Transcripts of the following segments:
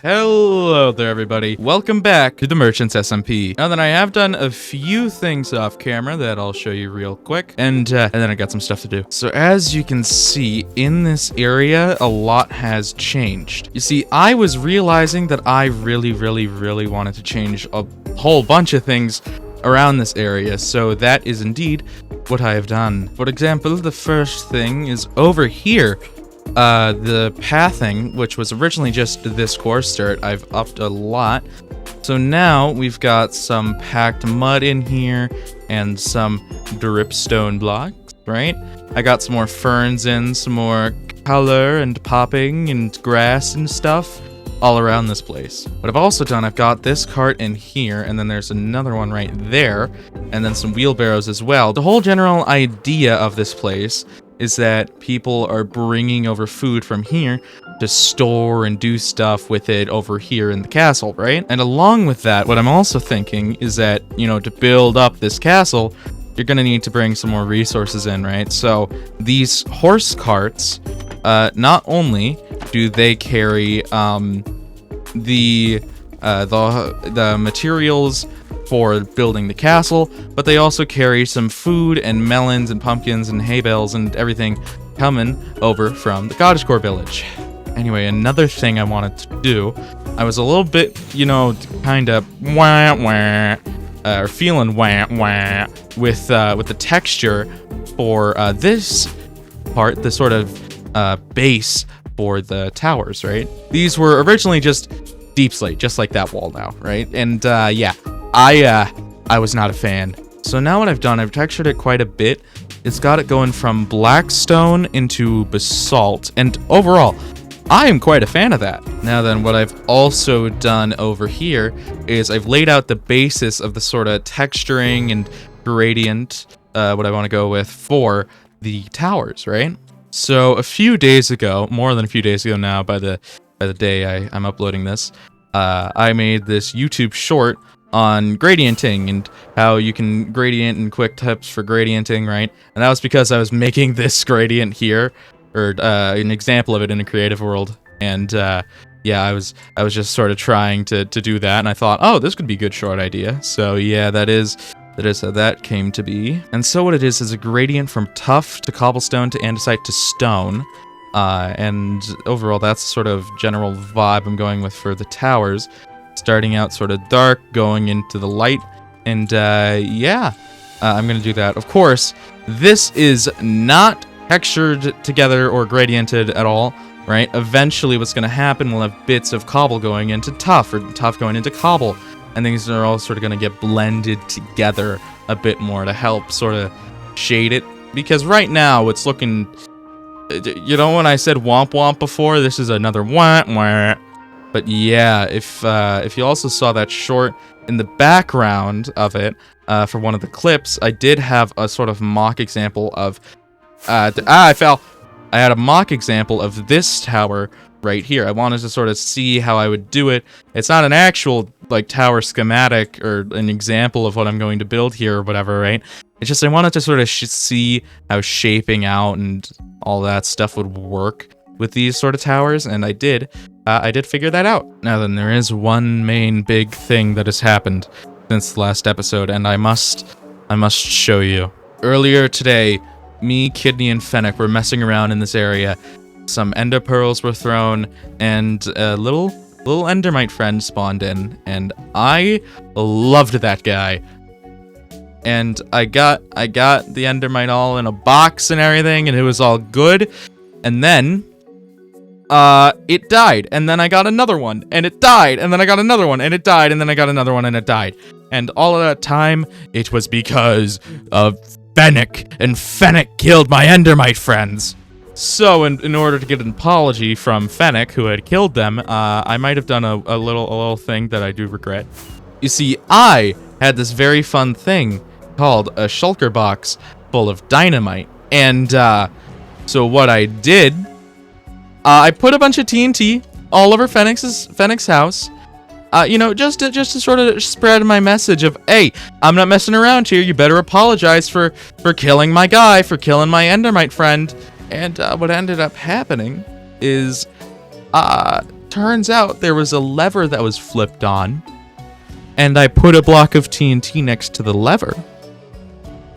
Hello there, everybody. Welcome back to the Merchants SMP. Now that I have done a few things off camera that I'll show you real quick, and then I got some stuff to do. So as you can see, in this area, a lot has changed. You see, I was realizing that I really wanted to change a whole bunch of things around this area, so that is indeed what I have done. For example, the first thing is over here. The pathing, which was originally just this course dirt, I've upped a lot. So now we've got some packed mud in here and some dripstone blocks, right? I got some more ferns in, some more color and popping and grass and stuff all around this place. What I've also done, I've got this cart in here, and then there's another one right there, and then some wheelbarrows as well. The whole general idea of this place is that people are bringing over food from here to store and do stuff with it over here in the castle, right? And along with that, what I'm also thinking is that, to build up this castle, you're gonna need to bring some more resources in, right? So these horse carts, not only do they carry the materials for building the castle, but they also carry some food and melons and pumpkins and hay bales and everything coming over from the cottagecore village. Anyway, another thing I wanted to do, I was a little bit, kind of or feeling with the texture for this part, the sort of base for the towers, right? These were originally just deep slate, just like that wall now, right? And yeah, I was not a fan. So now what I've done, I've textured it quite a bit. It's got it going from black stone into basalt, and overall, I am quite a fan of that. Now then, what I've also done over here is I've laid out the basis of the sort of texturing and gradient, what I want to go with for the towers, right? So a few days ago, more than a few days ago now, by the day I'm uploading this, I made this YouTube short on gradienting and how you can gradient and quick tips for gradienting, right? And that was because I was making this gradient here, or an example of it in a creative world. And yeah, I was just sort of trying to do that, and I thought, oh, this could be a good short idea. So yeah, that is how that came to be. And so what it is a gradient from tuff to cobblestone to andesite to stone. And overall, that's the sort of general vibe I'm going with for the towers. Starting out sort of dark, going into the light, and yeah, I'm gonna do that. Of course, this is not textured together or gradiented at all, right? Eventually, what's gonna happen, we'll have bits of cobble going into tuff, or tuff going into cobble, and things are all sort of gonna get blended together a bit more to help sort of shade it. Because right now, it's looking, when I said womp womp before, this is another womp womp. But yeah, if you also saw that short in the background of it, for one of the clips, I did have a sort of mock example of, I fell. I had a mock example of this tower right here. I wanted to sort of see how I would do it. It's not an actual, tower schematic or an example of what I'm going to build here or whatever, right? It's just I wanted to sort of see how shaping out and all that stuff would work with these sort of towers, and I did figure that out. Now then, there is one main big thing that has happened since the last episode, and I must show you. Earlier today, me, Kidney, and Fennec were messing around in this area. Some ender pearls were thrown, and a little endermite friend spawned in, and I loved that guy. And I got the endermite all in a box and everything, and it was all good. And then it died, and then I got another one, and it died, and then I got another one, and it died, and then I got another one, and it died. And all of that time, it was because of Fennec, and Fennec killed my endermite friends. So, in order to get an apology from Fennec, who had killed them, I might have done a little thing that I do regret. You see, I had this very fun thing called a shulker box full of dynamite, and so what I did, I put a bunch of TNT all over Fennec's house, just to sort of spread my message of, hey, I'm not messing around here. You better apologize for killing my guy, for killing my endermite friend. And what ended up happening is, turns out there was a lever that was flipped on, and I put a block of TNT next to the lever,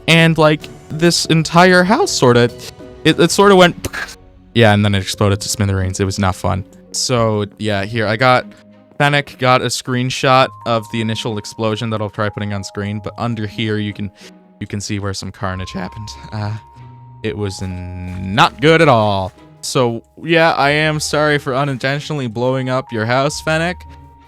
and like this entire house sort of, it sort of went, yeah, and then it exploded to smithereens. It was not fun. So yeah, here Fennec got a screenshot of the initial explosion that I'll try putting on screen, but under here you can see where some carnage happened. It was not good at all. So yeah, I am sorry for unintentionally blowing up your house, Fennec.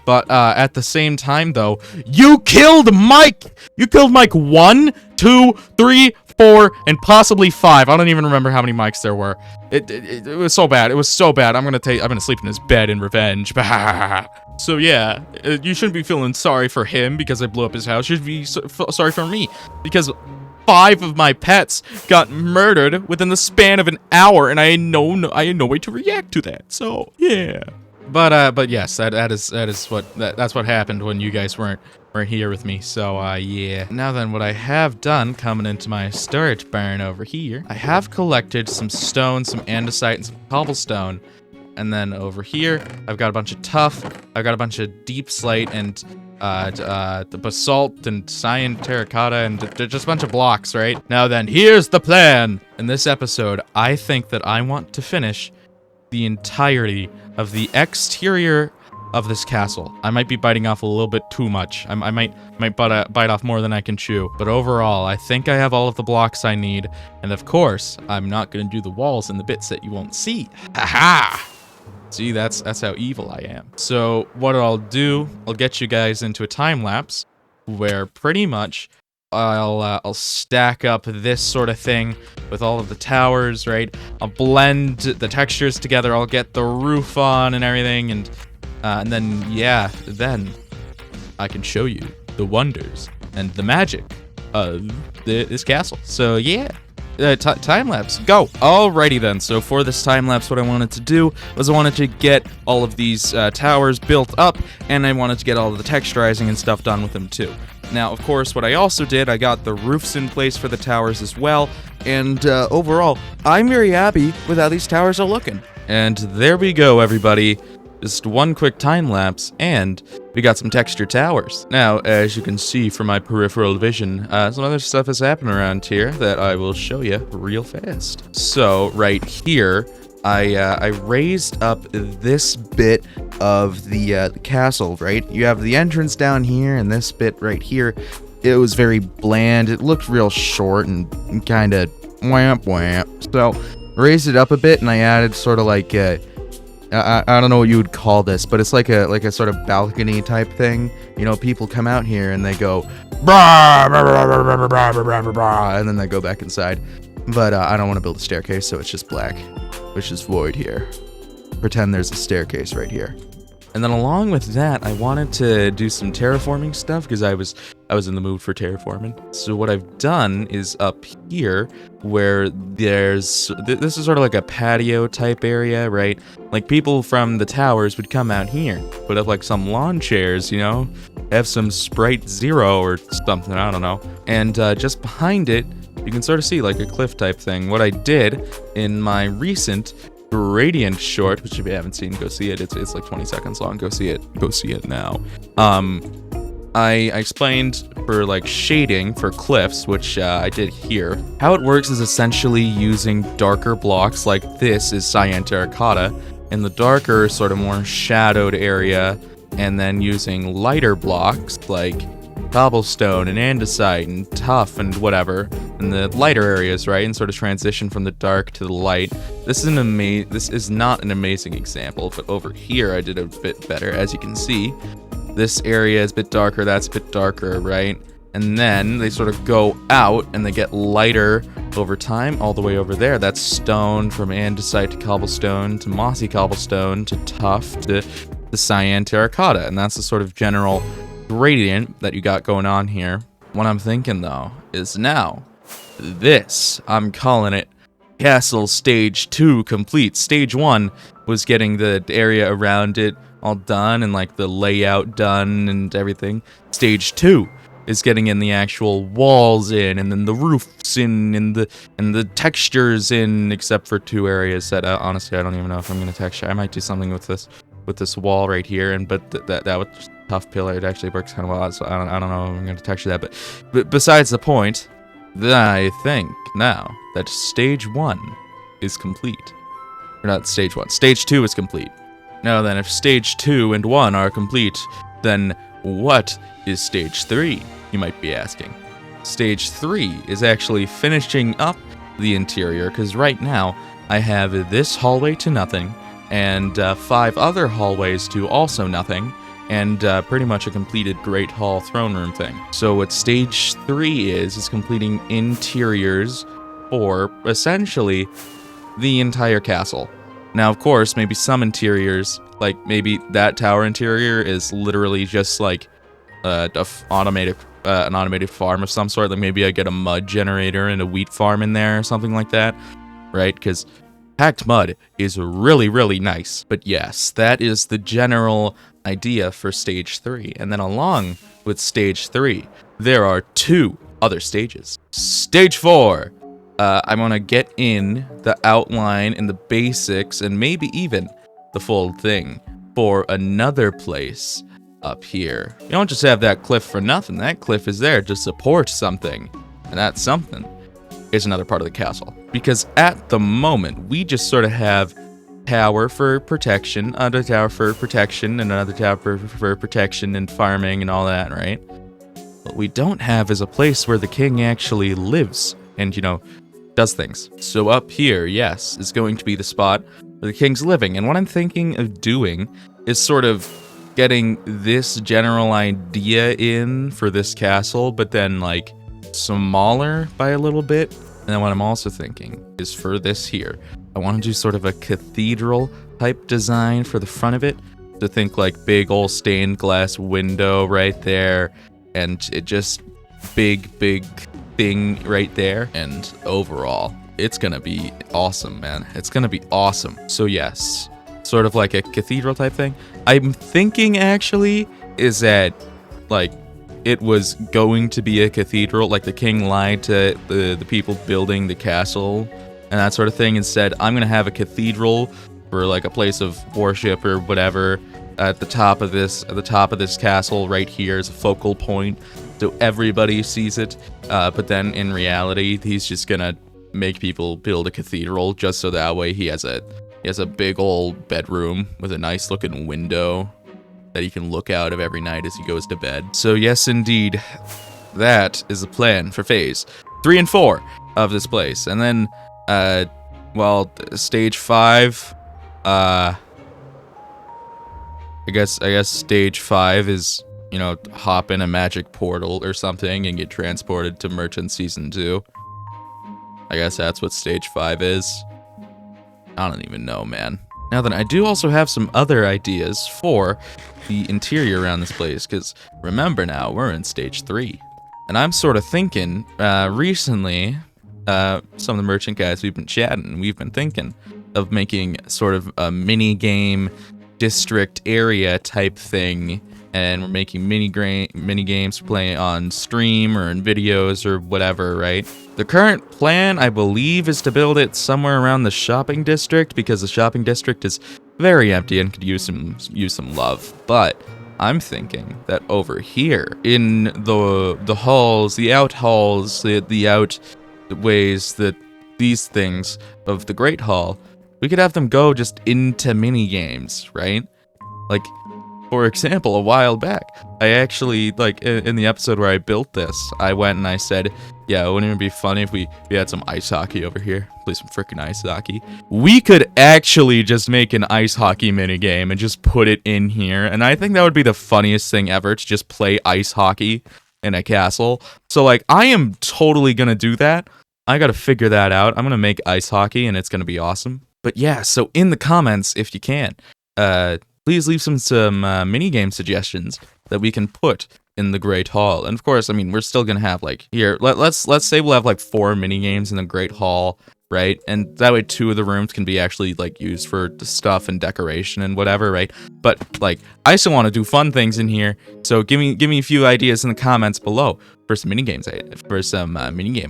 But at the same time, though, you killed Mike! You killed Mike 1, 2, 3, 4, and possibly 5. I don't even remember how many Mikes there were. It was so bad. It was so bad. I'm gonna sleep in his bed in revenge. So yeah, you shouldn't be feeling sorry for him because I blew up his house. You should be sorry for me because 5 of my pets got murdered within the span of an hour, and I had no way to react to that. So yeah. But yes, that's what happened when you guys weren't here with me. So yeah. Now then, what I have done, coming into my storage barn over here, I have collected some stone, some andesite, and some cobblestone. And then over here, I've got a bunch of tuff. I've got a bunch of deep slate and the basalt and cyan terracotta and just a bunch of blocks, right? Now then, here's the plan. In this episode, I think that I want to finish the entirety of the exterior of this castle. I might be biting off a little bit too much. I might bite off more than I can chew. But overall, I think I have all of the blocks I need. And of course, I'm not going to do the walls and the bits that you won't see. Ha-ha! See, that's how evil I am. So what I'll do, I'll get you guys into a time lapse where pretty much I'll stack up this sort of thing with all of the towers, right? I'll blend the textures together. I'll get the roof on and everything, and then yeah, then I can show you the wonders and the magic of this castle. So yeah. Time lapse, go. Alrighty then, so for this time lapse, what I wanted to do was I wanted to get all of these towers built up, and I wanted to get all of the texturizing and stuff done with them too. Now, of course, what I also did, I got the roofs in place for the towers as well, and overall, I'm very happy with how these towers are looking. And there we go, everybody. Just one quick time lapse, and we got some texture towers. Now, as you can see from my peripheral vision, some other stuff is happening around here that I will show you real fast. So, right here, I raised up this bit of the castle, right? You have the entrance down here, and this bit right here, it was very bland. It looked real short and kind of whamp whamp. So, raised it up a bit, and I added sort of like I don't know what you would call this, but it's like a sort of balcony type thing. You know, people come out here and they go, brah, brah, brah, brah, brah, brah, brah, brah, brah, and then they go back inside. But I don't want to build a staircase, so it's just black, which is void here. Pretend there's a staircase right here. And then along with that, I wanted to do some terraforming stuff because I was in the mood for terraforming. So what I've done is up here where this is sort of like a patio type area, right? Like people from the towers would come out here, put up like some lawn chairs, you know, have some Sprite Zero or something, I don't know. And just behind it, you can sort of see like a cliff type thing. What I did in my recent Radiant short, which if you haven't seen, go see it. It's like 20 seconds long. Go see it now. I explained for like shading for cliffs, which I did here. How it works is essentially using darker blocks like this is cyan terracotta in the darker sort of more shadowed area, and then using lighter blocks like cobblestone and andesite and tuff and whatever in the lighter areas, right, and sort of transition from the dark to the light. This is not an amazing example, but over here I did a bit better. As you can see, this area is a bit darker, that's a bit darker, right? And then they sort of go out and they get lighter over time all the way over there. That's stone, from andesite to cobblestone to mossy cobblestone to tuff to the cyan terracotta, and that's the sort of general gradient that you got going on here. What I'm thinking though is now this, I'm calling it Castle Stage 2 complete. Stage 1 was getting the area around it all done and like the layout done and everything. Stage 2 is getting in the actual walls in, and then the roofs in, and the textures in, except for 2 areas that honestly I don't even know if I'm gonna texture. I might do something with this. with this wall right here, and but that was just a tough pillar. It actually works kind of well, so I don't know if I'm going to texture that, but besides the point, I think now that stage 1 is complete. Or not stage 1, stage 2 is complete. Now then, if stage 2 and 1 are complete, then what is stage 3, you might be asking? Stage 3 is actually finishing up the interior, because right now I have this hallway to nothing, and 5 other hallways to also nothing, and pretty much a completed Great Hall throne room thing. So what stage 3 is completing interiors for, essentially, the entire castle. Now, of course, maybe some interiors, like maybe that tower interior is literally just like an automated farm of some sort. Like maybe I get a mud generator and a wheat farm in there or something like that, right? Because packed mud is really, really nice. But yes, that is the general idea for stage 3. And then along with stage 3, there are 2 other stages. Stage 4. I'm gonna get in the outline and the basics and maybe even the full thing for another place up here. You don't just have that cliff for nothing. That cliff is there to support something, and that something is another part of the castle. Because at the moment, we just sort of have tower for protection, another tower for protection, and another tower for protection and farming and all that, right? What we don't have is a place where the king actually lives and, you know, does things. So up here, yes, is going to be the spot where the king's living. And what I'm thinking of doing is sort of getting this general idea in for this castle, but then like smaller by a little bit. And then what I'm also thinking is for this here, I want to do sort of a cathedral type design for the front of it. To think like big old stained glass window right there, and it just big thing right there. And overall, it's gonna be awesome, man. It's gonna be awesome. So yes, sort of like a cathedral type thing. I'm thinking actually is that like it was going to be a cathedral, like the king lied to the people building the castle and that sort of thing, and said, I'm gonna have a cathedral for like a place of worship or whatever at the top of this castle right here is a focal point, so everybody sees it. But then in reality, he's just gonna make people build a cathedral just so that way he has a big old bedroom with a nice looking window that he can look out of every night as he goes to bed. So yes, indeed, that is the plan for phase 3 and 4 of this place. And then, well, stage 5, I guess stage 5 is, you know, hop in a magic portal or something and get transported to Merchant Season 2. I guess that's what stage 5 is. I don't even know, man. Now then, I do also have some other ideas for the interior around this place, because remember now, we're in stage 3. And I'm sort of thinking, recently, some of the merchant guys we've been chatting, we've been thinking of making sort of a mini game district area type thing, and we're making mini games to play on stream or in videos or whatever, right? The current plan, I believe, is to build it somewhere around the shopping district, because the shopping district is very empty and could use some love. But I'm thinking that over here in the halls, the out halls, the out ways that these things of the Great Hall, we could have them go just into mini games, right? Like, for example, a while back, I actually, like, in the episode where I built this, I went and I said, yeah, wouldn't it be funny if we had some ice hockey over here? Play some freaking ice hockey. We could actually just make an ice hockey minigame and just put it in here, and I think that would be the funniest thing ever, to just play ice hockey in a castle. So, like, I am totally gonna do that. I gotta figure that out. I'm gonna make ice hockey, and it's gonna be awesome. But yeah, so in the comments, if you can, please leave some mini game suggestions that we can put in the Great Hall. And of course, I mean, we're still gonna have like here. Let's say we'll have like 4 mini games in the Great Hall, right? And that way 2 of the rooms can be actually like used for the stuff and decoration and whatever, right? But like, I still want to do fun things in here. So give me a few ideas in the comments below for some mini game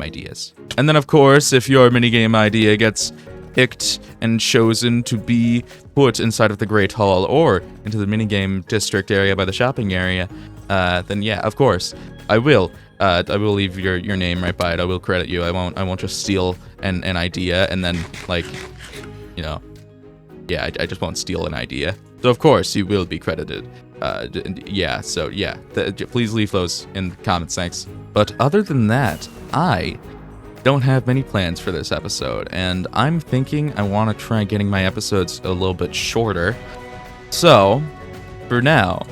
ideas. And then of course, if your mini game idea gets picked and chosen to be put inside of the Great Hall or into the minigame district area by the shopping area, then yeah, of course, I will leave your name right by it. I will credit you. I won't just steal an idea and then, like, you know, yeah, I just won't steal an idea. So of course you will be credited. Yeah, so yeah, please leave those in the comments, thanks. But other than that, I don't have many plans for this episode, and I'm thinking I want to try getting my episodes a little bit shorter. So, for now,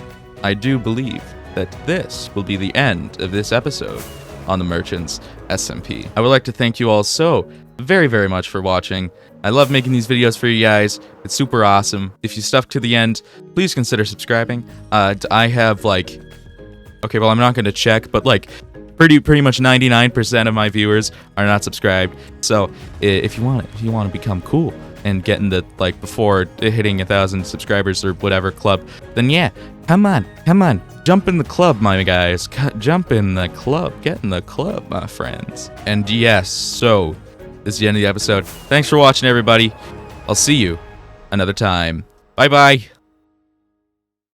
I do believe that this will be the end of this episode on the Merchants SMP. I would like to thank you all so very, very much for watching. I love making these videos for you guys. It's super awesome. If you stuck to the end, please consider subscribing. I have, like, okay, well, I'm not going to check, but, like, pretty much 99% of my viewers are not subscribed. So if you want to become cool and get in the, like, before hitting 1,000 subscribers or whatever club, then yeah, come on, jump in the club, my guys. Jump in the club, get in the club, my friends. And yes, so this is the end of the episode. Thanks for watching, everybody. I'll see you another time. Bye bye.